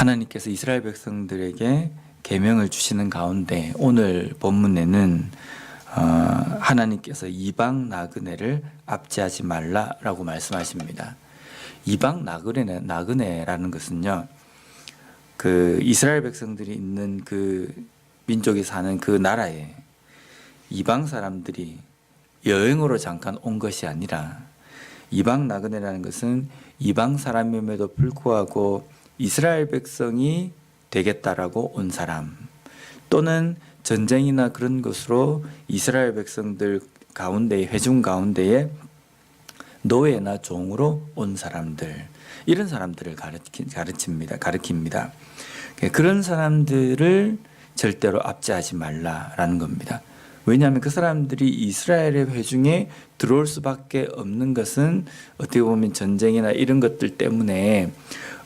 하나님께서 이스라엘 백성들에게 계명을 주시는 가운데 오늘 본문에는 하나님께서 이방 나그네를 압제하지 말라라고 말씀하십니다. 이방 나그네라는 것은요, 그 이스라엘 백성들이 있는 그 민족이 사는 그 나라에 이방 사람들이 여행으로 잠깐 온 것이 아니라, 이방 나그네라는 것은 이방 사람임에도 불구하고 이스라엘 백성이 되겠다라고 온 사람, 또는 전쟁이나 그런 것으로 이스라엘 백성들 가운데, 회중 가운데에 노예나 종으로 온 사람들, 이런 사람들을 가리킵니다. 그런 사람들을 절대로 압제하지 말라라는 겁니다. 왜냐하면 그 사람들이 이스라엘의 회중에 들어올 수밖에 없는 것은 어떻게 보면 전쟁이나 이런 것들 때문에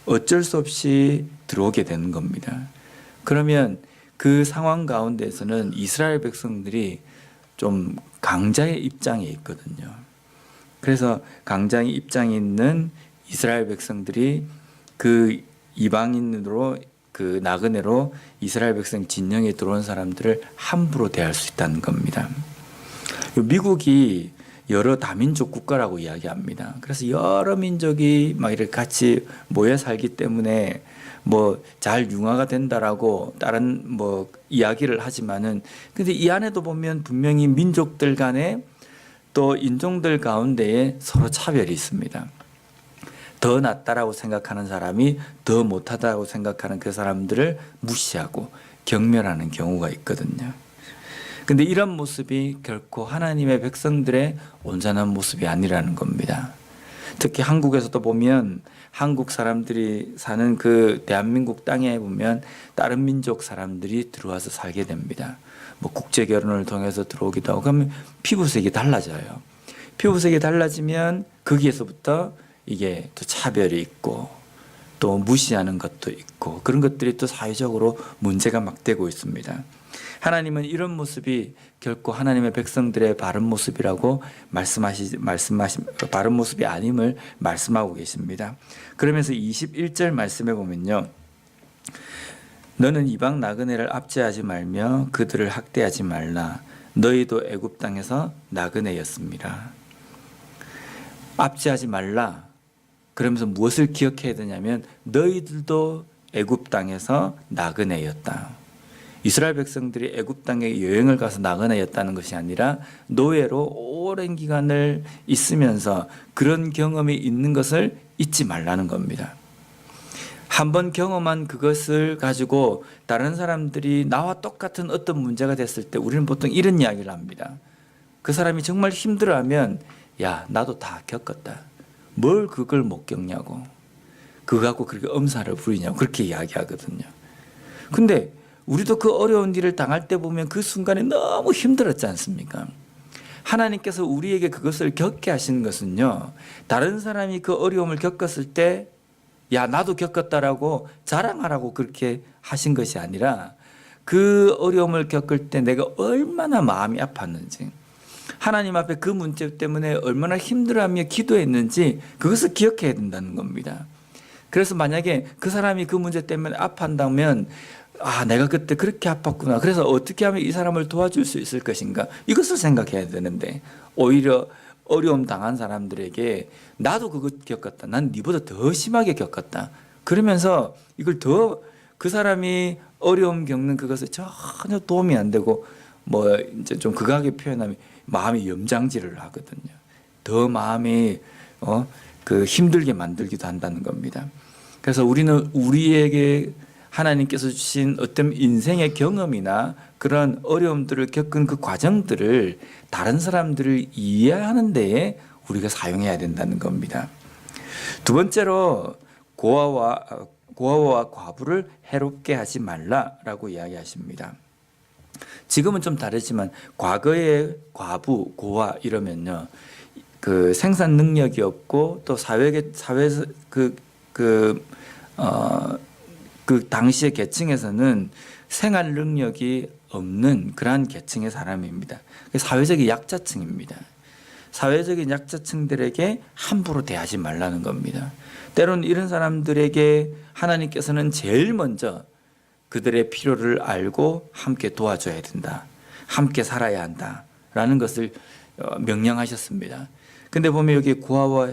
어쩔 수 없이 들어오게 되는 겁니다. 그러면 그 상황 가운데서는 이스라엘 백성들이 좀 강자의 입장에 있거든요. 그래서 강자의 입장에 있는 이스라엘 백성들이 그 이방인으로, 그 나그네로 이스라엘 백성 진영에 들어온 사람들을 함부로 대할 수 있다는 겁니다. 미국이 여러 다민족 국가라고 이야기합니다. 그래서 여러 민족이 막 이렇게 같이 모여 살기 때문에 뭐 잘 융화가 된다라고 다른 뭐 이야기를 하지만은, 근데 이 안에도 보면 분명히 민족들 간에 또 인종들 가운데에 서로 차별이 있습니다. 더 낫다라고 생각하는 사람이 더 못하다고 생각하는 그 사람들을 무시하고 경멸하는 경우가 있거든요. 근데 이런 모습이 결코 하나님의 백성들의 온전한 모습이 아니라는 겁니다. 특히 한국에서도 보면 한국 사람들이 사는 그 대한민국 땅에 보면 다른 민족 사람들이 들어와서 살게 됩니다. 뭐 국제 결혼을 통해서 들어오기도 하고, 그러면 피부색이 달라져요. 피부색이 달라지면 거기에서부터 이게 또 차별이 있고 또 무시하는 것도 있고, 그런 것들이 또 사회적으로 문제가 막 되고 있습니다. 하나님은 이런 모습이 결코 하나님의 백성들의 바른 모습이라고 바른 모습이 아님을 말씀하고 계십니다. 그러면서 21절 말씀에 보면요, 너는 이방 나그네를 압제하지 말며 그들을 학대하지 말라. 너희도 애굽 땅에서 나그네였습니다. 압제하지 말라. 그러면서 무엇을 기억해야 되냐면, 너희들도 애굽 땅에서 나그네였다. 이스라엘 백성들이 애굽 땅에 여행을 가서 나그네였다는 것이 아니라 노예로 오랜 기간을 있으면서 그런 경험이 있는 것을 잊지 말라는 겁니다. 한번 경험한 그것을 가지고 다른 사람들이 나와 똑같은 어떤 문제가 됐을 때 우리는 보통 이런 이야기를 합니다. 그 사람이 정말 힘들어하면, 야, 나도 다 겪었다. 뭘 그걸 못 겪냐고, 그거 갖고 그렇게 엄살을 부리냐고 그렇게 이야기하거든요. 근데 우리도 그 어려운 일을 당할 때 보면 그 순간에 너무 힘들었지 않습니까? 하나님께서 우리에게 그것을 겪게 하시는 것은요, 다른 사람이 그 어려움을 겪었을 때 야, 나도 겪었다라고 자랑하라고 그렇게 하신 것이 아니라, 그 어려움을 겪을 때 내가 얼마나 마음이 아팠는지, 하나님 앞에 그 문제 때문에 얼마나 힘들어하며 기도했는지 그것을 기억해야 된다는 겁니다. 그래서 만약에 그 사람이 그 문제 때문에 아팠다면, 아, 내가 그때 그렇게 아팠구나. 그래서 어떻게 하면 이 사람을 도와줄 수 있을 것인가, 이것을 생각해야 되는데, 오히려 어려움 당한 사람들에게 나도 그거 겪었다, 난 네보다 더 심하게 겪었다, 그러면서 이걸 더 그 사람이 어려움 겪는 그것에 전혀 도움이 안 되고, 뭐 이제 좀 극악하게 표현하면 마음이 염장질을 하거든요. 더 마음이 그 힘들게 만들기도 한다는 겁니다. 그래서 우리는 우리에게 하나님께서 주신 어떤 인생의 경험이나 그런 어려움들을 겪은 그 과정들을 다른 사람들을 이해하는 데에 우리가 사용해야 된다는 겁니다. 두 번째로, 고아와 과부를 해롭게 하지 말라라고 이야기하십니다. 지금은 좀 다르지만 과거에 과부, 고아 이러면요, 그 생산 능력이 없고 또 사회에서 그 당시의 계층에서는 생활 능력이 없는 그러한 계층의 사람입니다. 사회적인 약자층입니다. 사회적인 약자층들에게 함부로 대하지 말라는 겁니다. 때로는 이런 사람들에게 하나님께서는 제일 먼저 그들의 필요를 알고 함께 도와줘야 된다. 함께 살아야 한다라는 것을 명령하셨습니다. 근데 보면 여기 고아와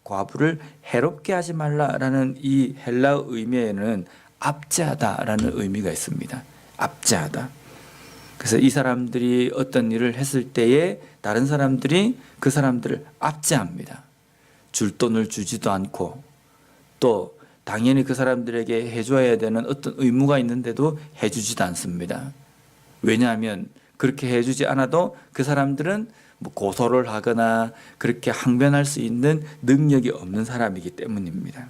과부를 해롭게 하지 말라라는 이 헬라어 의미에는 압제하다라는 의미가 있습니다. 압제하다. 그래서 이 사람들이 어떤 일을 했을 때에 다른 사람들이 그 사람들을 압제합니다. 줄 돈을 주지도 않고 또 당연히 그 사람들에게 해줘야 되는 어떤 의무가 있는데도 해주지도 않습니다. 왜냐하면 그렇게 해주지 않아도 그 사람들은 뭐 고소를 하거나 그렇게 항변할 수 있는 능력이 없는 사람이기 때문입니다.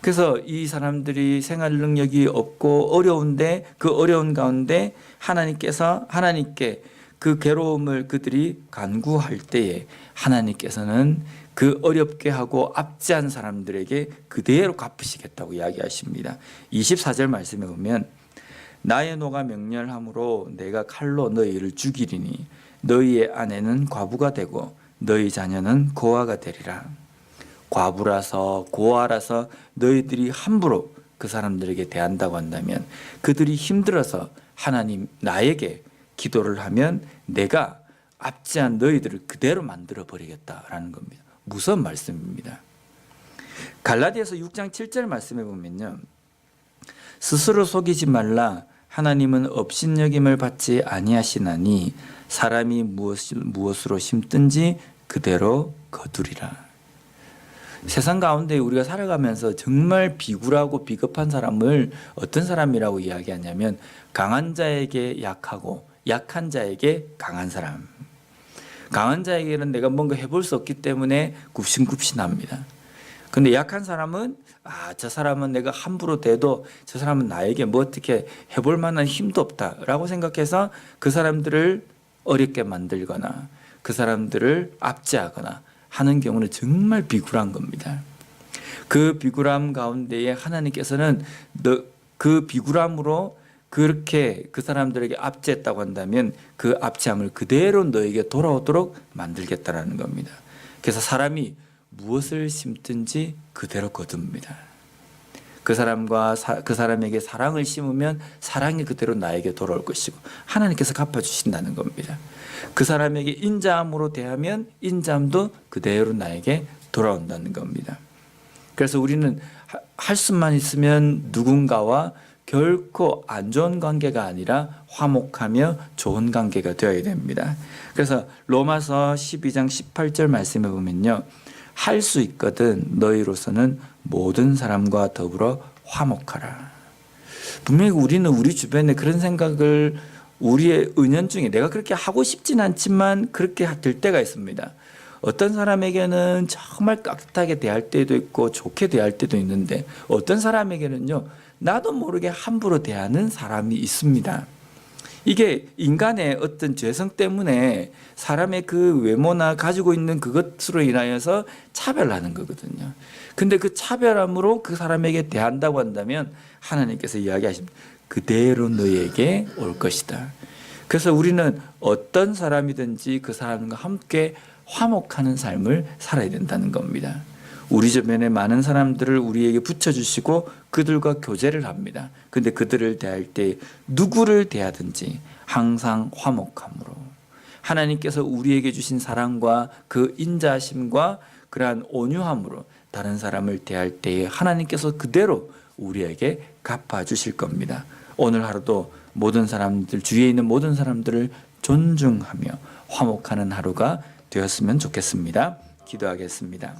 그래서 이 사람들이 생활 능력이 없고 어려운데 그 어려운 가운데 하나님께 그 괴로움을 그들이 간구할 때에 하나님께서는 그 어렵게 하고 압제한 사람들에게 그대로 갚으시겠다고 이야기하십니다. 24절 말씀에 보면 나의 노가 맹렬함으로 내가 칼로 너희를 죽이리니 너희의 아내는 과부가 되고 너희 자녀는 고아가 되리라. 과부라서 고아라서 너희들이 함부로 그 사람들에게 대한다고 한다면 그들이 힘들어서 하나님 나에게 기도를 하면 내가 압제한 너희들을 그대로 만들어 버리겠다라는 겁니다. 무서운 말씀입니다. 갈라디아서 6장 7절 말씀에 보면요. 스스로 속이지 말라. 하나님은 업신여김을 받지 아니하시나니 사람이 무엇으로 심든지 그대로 거두리라. 세상 가운데 우리가 살아가면서 정말 비굴하고 비겁한 사람을 어떤 사람이라고 이야기하냐면 강한 자에게 약하고 약한 자에게 강한 사람. 강한 자에게는 내가 뭔가 해볼 수 없기 때문에 굽신굽신합니다. 근데 약한 사람은 저 사람은 내가 함부로 대도 저 사람은 나에게 뭐 어떻게 해볼 만한 힘도 없다라고 생각해서 그 사람들을 어렵게 만들거나 그 사람들을 압제하거나 하는 경우는 정말 비굴한 겁니다. 그 비굴함 가운데에 하나님께서는 그 비굴함으로 그렇게 그 사람들에게 압제했다고 한다면 그 압제함을 그대로 너에게 돌아오도록 만들겠다라는 겁니다. 그래서 사람이 무엇을 심든지 그대로 거둡니다. 그 사람에게 사랑을 심으면 사랑이 그대로 나에게 돌아올 것이고 하나님께서 갚아주신다는 겁니다. 그 사람에게 인자함으로 대하면 인자함도 그대로 나에게 돌아온다는 겁니다. 그래서 우리는 할 수만 있으면 누군가와 결코 안 좋은 관계가 아니라 화목하며 좋은 관계가 되어야 됩니다. 그래서 로마서 12장 18절 말씀에 보면요. 할 수 있거든 너희로서는 모든 사람과 더불어 화목하라. 분명히 우리는 우리 주변에 그런 생각을 우리의 은연중에 내가 그렇게 하고 싶진 않지만 그렇게 될 때가 있습니다. 어떤 사람에게는 정말 깍듯하게 대할 때도 있고 좋게 대할 때도 있는데 어떤 사람에게는요 나도 모르게 함부로 대하는 사람이 있습니다. 이게 인간의 어떤 죄성 때문에 사람의 그 외모나 가지고 있는 그것으로 인하여서 차별하는 거거든요. 근데 그 차별함으로 그 사람에게 대한다고 한다면 하나님께서 이야기하십니다. 그대로 너희에게 올 것이다. 그래서 우리는 어떤 사람이든지 그 사람과 함께 화목하는 삶을 살아야 된다는 겁니다. 우리 주변에 많은 사람들을 우리에게 붙여주시고 그들과 교제를 합니다. 근데 그들을 대할 때 누구를 대하든지 항상 화목함으로 하나님께서 우리에게 주신 사랑과 그 인자심과 그러한 온유함으로 다른 사람을 대할 때에 하나님께서 그대로 우리에게 갚아주실 겁니다. 오늘 하루도 모든 사람들, 주위에 있는 모든 사람들을 존중하며 화목하는 하루가 되었으면 좋겠습니다. 기도하겠습니다.